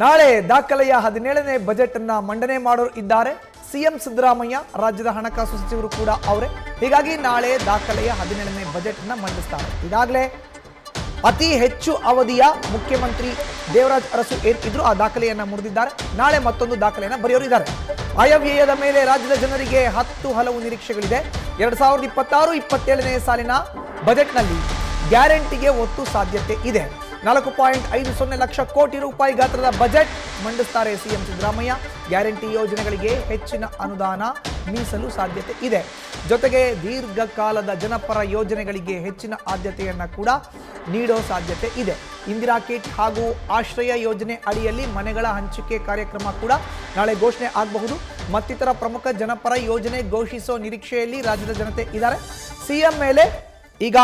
ನಾಳೆ ದಾಖಲೆಯ 17ನೇ ಬಜೆಟ್ ಅನ್ನ ಮಂಡನೆ ಮಾಡೋರು ಇದ್ದಾರೆ. ಸಿಎಂ ಸಿದ್ದರಾಮಯ್ಯ, ರಾಜ್ಯದ ಹಣಕಾಸು ಸಚಿವರು ಕೂಡ ಅವರೇ. ಹೀಗಾಗಿ ನಾಳೆ ದಾಖಲೆಯ 17ನೇ ಬಜೆಟ್ ಅನ್ನ ಮಂಡಿಸ್ತಾರೆ. ಈಗಾಗಲೇ ಅತಿ ಹೆಚ್ಚು ಅವಧಿಯ ಮುಖ್ಯಮಂತ್ರಿ ದೇವರಾಜ್ ಅರಸು ಏನಿದ್ರು ಆ ದಾಖಲೆಯನ್ನ ಮುರಿದಿದ್ದಾರೆ. ನಾಳೆ ಮತ್ತೊಂದು ದಾಖಲೆಯನ್ನ ಬರೆಯೋರಿದ್ದಾರೆ. ಆಯವ್ಯಯದ ಮೇಲೆ ರಾಜ್ಯದ ಜನರಿಗೆ 10 ಹಲವು ನಿರೀಕ್ಷೆಗಳಿದೆ. 2026-27ನೇ ಸಾಲಿನ ಬಜೆಟ್ನಲ್ಲಿ ಗ್ಯಾರಂಟಿಗೆ ಒತ್ತು ಸಾಧ್ಯತೆ ಇದೆ. 4.50 ಲಕ್ಷ ಕೋಟಿ ರೂಪಾಯಿ ಗಾತ್ರದ ಬಜೆಟ್ ಮಂಡಿಸ್ತಾರೆ ಸಿಎಂ ಸಿದ್ದರಾಮಯ್ಯ. ಗ್ಯಾರಂಟಿ ಯೋಜನೆಗಳಿಗೆ ಹೆಚ್ಚಿನ ಅನುದಾನ ಮೀಸಲು ಸಾಧ್ಯತೆ ಇದೆ. ಜೊತೆಗೆ ದೀರ್ಘಕಾಲದ ಜನಪರ ಯೋಜನೆಗಳಿಗೆ ಹೆಚ್ಚಿನ ಆದ್ಯತೆಯನ್ನ ಕೂಡ ನೀಡೋ ಸಾಧ್ಯತೆ ಇದೆ. ಇಂದಿರಾ ಕಿಟ್ ಹಾಗೂ ಆಶ್ರಯ ಯೋಜನೆ ಅಡಿಯಲ್ಲಿ ಮನೆಗಳ ಹಂಚಿಕೆ ಕಾರ್ಯಕ್ರಮ ಕೂಡ ನಾಳೆ ಘೋಷಣೆ ಆಗಬಹುದು. ಮತ್ತಿತರ ಪ್ರಮುಖ ಜನಪರ ಯೋಜನೆ ಘೋಷಿಸೋ ನಿರೀಕ್ಷೆಯಲ್ಲಿ ರಾಜ್ಯದ ಜನತೆ ಇದ್ದಾರೆ. ಸಿಎಂ ಮೇಲೆ ಈಗ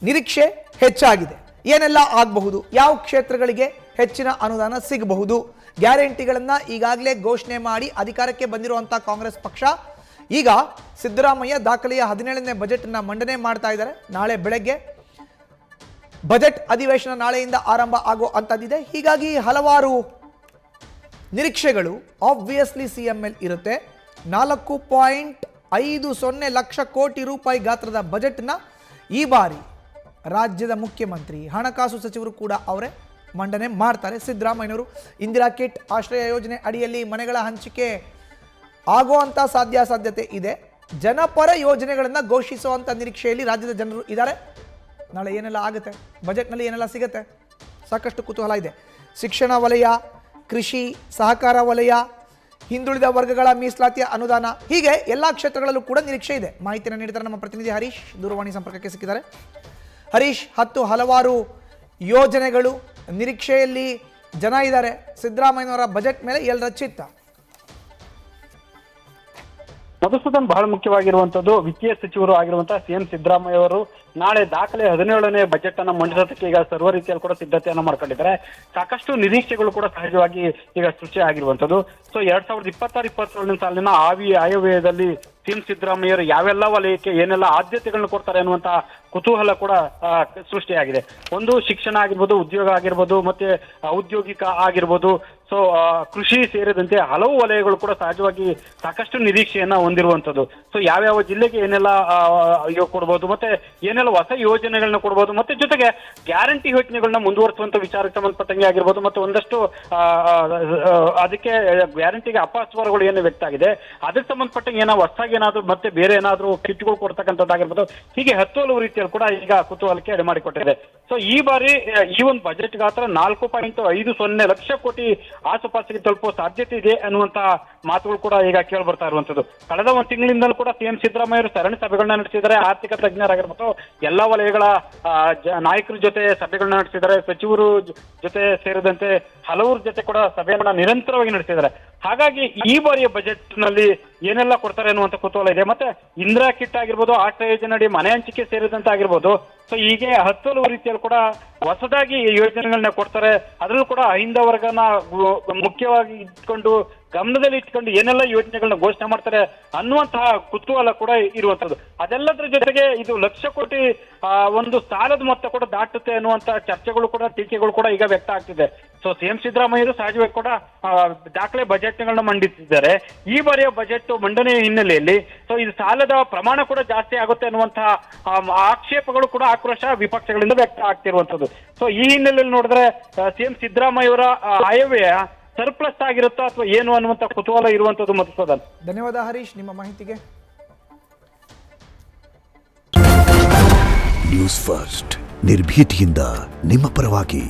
ನಿರೀಕ್ಷೆ ಹೆಚ್ಚಾಗಿದೆ. ಏನೆಲ್ಲ ಆಗಬಹುದು, ಯಾವ ಕ್ಷೇತ್ರಗಳಿಗೆ ಹೆಚ್ಚಿನ ಅನುದಾನ ಸಿಗಬಹುದು, ಗ್ಯಾರಂಟಿಗಳನ್ನ ಈಗಾಗಲೇ ಘೋಷಣೆ ಮಾಡಿ ಅಧಿಕಾರಕ್ಕೆ ಬಂದಿರುವಂಥ ಕಾಂಗ್ರೆಸ್ ಪಕ್ಷ ಈಗ ಸಿದ್ದರಾಮಯ್ಯ ದಾಖಲೆಯ 17ನೇ ಬಜೆಟ್ ಅನ್ನ ಮಂಡನೆ ಮಾಡ್ತಾ ಇದ್ದಾರೆ. ನಾಳೆ ಬೆಳಗ್ಗೆ ಬಜೆಟ್ ಅಧಿವೇಶನ ನಾಳೆಯಿಂದ ಆರಂಭ ಆಗೋ ಅಂತದ್ದಿದೆ. ಹೀಗಾಗಿ ಹಲವಾರು ನಿರೀಕ್ಷೆಗಳು ಆಬ್ವಿಯಸ್ಲಿ ಸಿಎಂ ಮೇಲೆ ಇರುತ್ತೆ. 4.50 ಲಕ್ಷ ಕೋಟಿ ರೂಪಾಯಿ ಗಾತ್ರದ ಬಜೆಟ್ನ ಈ ಬಾರಿ ರಾಜ್ಯದ ಮುಖ್ಯಮಂತ್ರಿ, ಹಣಕಾಸು ಸಚಿವರು ಕೂಡ ಅವರೇ ಮಂಡನೆ ಮಾಡ್ತಾರೆ. ಸಿದ್ದರಾಮಯ್ಯನವರು ಇಂದಿರಾ ಕಿಟ್ ಆಶ್ರಯ ಯೋಜನೆ ಅಡಿಯಲ್ಲಿ ಮನೆಗಳ ಹಂಚಿಕೆ ಆಗುವಂಥ ಸಾಧ್ಯತೆ ಇದೆ. ಜನಪರ ಯೋಜನೆಗಳನ್ನು ಘೋಷಿಸುವಂಥ ನಿರೀಕ್ಷೆಯಲ್ಲಿ ರಾಜ್ಯದ ಜನರು ಇದ್ದಾರೆ. ನಾಳೆ ಏನೆಲ್ಲ ಆಗುತ್ತೆ, ಬಜೆಟ್ನಲ್ಲಿ ಏನೆಲ್ಲ ಸಿಗುತ್ತೆ, ಸಾಕಷ್ಟು ಕುತೂಹಲ ಇದೆ. ಶಿಕ್ಷಣ ವಲಯ, ಕೃಷಿ, ಸಹಕಾರ ವಲಯ, ಹಿಂದುಳಿದ ವರ್ಗಗಳ ಮೀಸಲಾತಿಯ ಅನುದಾನ, ಹೀಗೆ ಎಲ್ಲ ಕ್ಷೇತ್ರಗಳಲ್ಲೂ ಕೂಡ ನಿರೀಕ್ಷೆ ಇದೆ. ಮಾಹಿತಿಯನ್ನು ನೀಡಿದ್ದಾರೆ ನಮ್ಮ ಪ್ರತಿನಿಧಿ ಹರೀಶ್. ದೂರವಾಣಿ ಸಂಪರ್ಕಕ್ಕೆ ಸಿಕ್ಕಿದ್ದಾರೆ. ಹರೀಶ್, 10 ಹಲವಾರು ಯೋಜನೆಗಳು ನಿರೀಕ್ಷೆಯಲ್ಲಿ ಜನ ಇದ್ದಾರೆ. ಸಿದ್ದರಾಮಯ್ಯನವರ ಬಜೆಟ್ ಮೇಲೆ ಎಲ್ಲರ ಚಿತ್ತ? ಮಧುಸೂದನ್, ಬಹಳ ಮುಖ್ಯವಾಗಿರುವಂತದ್ದು ವಿತ್ತೀಯ ಸಚಿವರು ಆಗಿರುವಂತಹ ಸಿಎಂ ಸಿದ್ದರಾಮಯ್ಯ ಅವರು ನಾಳೆ ದಾಖಲೆ 17ನೇ ಬಜೆಟ್ ಅನ್ನ ಮಂಡಿಸೋದಕ್ಕೆ ಈಗ ಸರ್ವ ರೀತಿಯಲ್ಲಿ ಕೂಡ ಸಿದ್ಧತೆಯನ್ನ ಮಾಡ್ಕೊಂಡಿದ್ದಾರೆ. ಸಾಕಷ್ಟು ನಿರೀಕ್ಷೆಗಳು ಕೂಡ ಸಹಜವಾಗಿ ಈಗ ಸೃಷ್ಟಿ ಆಗಿರುವಂತದ್ದು. ಸೊ 2026-27ನೇ ಸಾಲಿನ ಆಯವ್ಯಯದಲ್ಲಿ ಸಿಎಂ ಸಿದ್ದರಾಮಯ್ಯರು ಯಾವೆಲ್ಲ ವಲಯಕ್ಕೆ ಏನೆಲ್ಲ ಆದ್ಯತೆಗಳನ್ನು ಕೊಡ್ತಾರೆ ಅನ್ನುವಂತ ಕುತೂಹಲ ಕೂಡ ಸೃಷ್ಟಿಯಾಗಿದೆ. ಒಂದು ಶಿಕ್ಷಣ ಆಗಿರ್ಬೋದು, ಉದ್ಯೋಗ ಆಗಿರ್ಬೋದು, ಮತ್ತೆ ಔದ್ಯೋಗಿಕ ಆಗಿರ್ಬೋದು, ಸೊ ಕೃಷಿ ಸೇರಿದಂತೆ ಹಲವು ವಲಯಗಳು ಕೂಡ ಸಹಜವಾಗಿ ಸಾಕಷ್ಟು ನಿರೀಕ್ಷೆಯನ್ನ ಹೊಂದಿರುವಂತದ್ದು. ಸೊ ಯಾವ್ಯಾವ ಜಿಲ್ಲೆಗೆ ಏನೆಲ್ಲ ಕೊಡ್ಬೋದು, ಮತ್ತೆ ಏನೆಲ್ಲ ಹೊಸ ಯೋಜನೆಗಳನ್ನ ಕೊಡ್ಬೋದು, ಮತ್ತೆ ಜೊತೆಗೆ ಗ್ಯಾರಂಟಿ ಯೋಜನೆಗಳನ್ನ ಮುಂದುವರಿಸುವಂತ ವಿಚಾರಕ್ಕೆ ಸಂಬಂಧಪಟ್ಟಂಗೆ ಆಗಿರ್ಬೋದು, ಮತ್ತೆ ಒಂದಷ್ಟು ಅದಕ್ಕೆ ಗ್ಯಾರಂಟಿಗೆ ಅಪಸ್ವರಗಳು ಏನು ವ್ಯಕ್ತ ಆಗಿದೆ, ಅದಕ್ಕೆ ಸಂಬಂಧಪಟ್ಟಂಗೆ ಏನೋ ಹೊಸದಾಗಿ ಏನಾದ್ರು ಮತ್ತೆ ಬೇರೆ ಏನಾದ್ರು ಕಿಟ್ಗಳು ಕೊಡ್ತಕ್ಕಂಥದ್ದಾಗಿರ್ಬೋದು, ಹೀಗೆ 10 ಹಲವು ರೀತಿಯಲ್ಲಿ ಕೂಡ ಈಗ ಕುತೂಹಲಕ್ಕೆ ಎಡೆ ಮಾಡಿಕೊಟ್ಟಿದೆ. ಸೊ ಈ ಬಾರಿ ಈ ಒಂದು ಬಜೆಟ್ ಗಾತ್ರ 4.50 ಲಕ್ಷ ಕೋಟಿ ಆಸುಪಾಸಿಗೆ ತಲುಪುವ ಸಾಧ್ಯತೆ ಇದೆ ಅನ್ನುವಂತ ಮಾತುಗಳು ಕೂಡ ಈಗ ಕೇಳಿ ಬರ್ತಾ ಇರುವಂತದ್ದು. ಕಳೆದ ಒಂದು ತಿಂಗಳಿಂದಲೂ ಕೂಡ ಸಿಎಂ ಸಿದ್ದರಾಮಯ್ಯ ಸರಣಿ ಸಭೆಗಳನ್ನ ನಡೆಸಿದ್ದಾರೆ. ಆರ್ಥಿಕ ತಜ್ಞರಾಗಿರ್ಬೋದು, ಎಲ್ಲಾ ವಲಯಗಳ ನಾಯಕರ ಜೊತೆ ಸಭೆಗಳನ್ನ ನಡೆಸಿದ್ದಾರೆ. ಸಚಿವರು ಜೊತೆ ಸೇರಿದಂತೆ ಹಲವರ ಜೊತೆ ಕೂಡ ಸಭೆಗಳನ್ನ ನಿರಂತರವಾಗಿ ನಡೆಸಿದ್ದಾರೆ. ಹಾಗಾಗಿ ಈ ಬಾರಿಯ ಬಜೆಟ್ ನಲ್ಲಿ ಏನೆಲ್ಲ ಕೊಡ್ತಾರೆ ಅನ್ನುವಂತ ಕುತೂಹಲ ಇದೆ. ಮತ್ತೆ ಇಂದಿರಾ ಕಿಟ್ ಆಗಿರ್ಬೋದು, ಆಶ್ರಯ ಯೋಜನೆ ಅಡಿ ಮನೆ ಹಂಚಿಕೆ ಸೇರಿದಂತೆ ಆಗಿರ್ಬೋದು, ಸೊ ಹೀಗೆ 10 ಹಲವು ರೀತಿಯಲ್ಲಿ ಕೂಡ ಹೊಸದಾಗಿ ಯೋಜನೆಗಳನ್ನ ಕೊಡ್ತಾರೆ. ಅದರಲ್ಲೂ ಕೂಡ ಅಹಿಂದ ವರ್ಗನ ಮುಖ್ಯವಾಗಿ ಇಟ್ಕೊಂಡು ಗಮನದಲ್ಲಿ ಇಟ್ಕೊಂಡು ಏನೆಲ್ಲ ಯೋಜನೆಗಳನ್ನ ಘೋಷಣೆ ಮಾಡ್ತಾರೆ ಅನ್ನುವಂತಹ ಕುತೂಹಲ ಕೂಡ ಇರುವಂತದ್ದು. ಅದೆಲ್ಲದರ ಜೊತೆಗೆ ಇದು 1 ಲಕ್ಷ ಕೋಟಿ ಒಂದು ಸಾಲದ ಮೊತ್ತ ಕೂಡ ದಾಟುತ್ತೆ ಅನ್ನುವಂತ ಚರ್ಚೆಗಳು ಕೂಡ, ಟೀಕೆಗಳು ಕೂಡ ಈಗ ವ್ಯಕ್ತ ಆಗ್ತಿದೆ. ಸೊ ಸಿಎಂ ಸಿದ್ದರಾಮಯ್ಯರು ಸಹಜವಾಗಿ ಕೂಡ ದಾಖಲೆ ಬಜೆಟ್ಗಳನ್ನ ಮಂಡಿಸಿದ್ದಾರೆ. ಈ ಬಾರಿಯ ಬಜೆಟ್ ಮಂಡನೆಯ ಹಿನ್ನೆಲೆಯಲ್ಲಿ ಸೊ ಇದು ಸಾಲದ ಪ್ರಮಾಣ ಕೂಡ ಜಾಸ್ತಿ ಆಗುತ್ತೆ ಅನ್ನುವಂತಹ ಆಕ್ಷೇಪಗಳು ಕೂಡ, ಆಕ್ರೋಶ ವಿಪಕ್ಷಗಳಿಂದ ವ್ಯಕ್ತ ಆಗ್ತಿರುವಂತದ್ದು. ಸೊ ಈ ಹಿನ್ನೆಲೆಯಲ್ಲಿ ನೋಡಿದ್ರೆ ಸಿಎಂ ಸಿದ್ದರಾಮಯ್ಯವರ ಆಯವ್ಯಯ ಸರ್ಪ್ಲಸ್ ಆಗಿರುತ್ತಾ ಅಥವಾ ಏನು ಅನ್ನುವಂತ ಕುತೂಹಲ ಇರುವಂತದ್ದು. ಮಧುಸೂದನ್, ಧನ್ಯವಾದ ಹರೀಶ್ ನಿಮ್ಮ ಮಾಹಿತಿಗೆ. ನ್ಯೂಸ್ ಫಸ್ಟ್, ನಿರ್ಭೀತಿಯಿಂದ ನಿಮ್ಮ ಪರವಾಗಿ.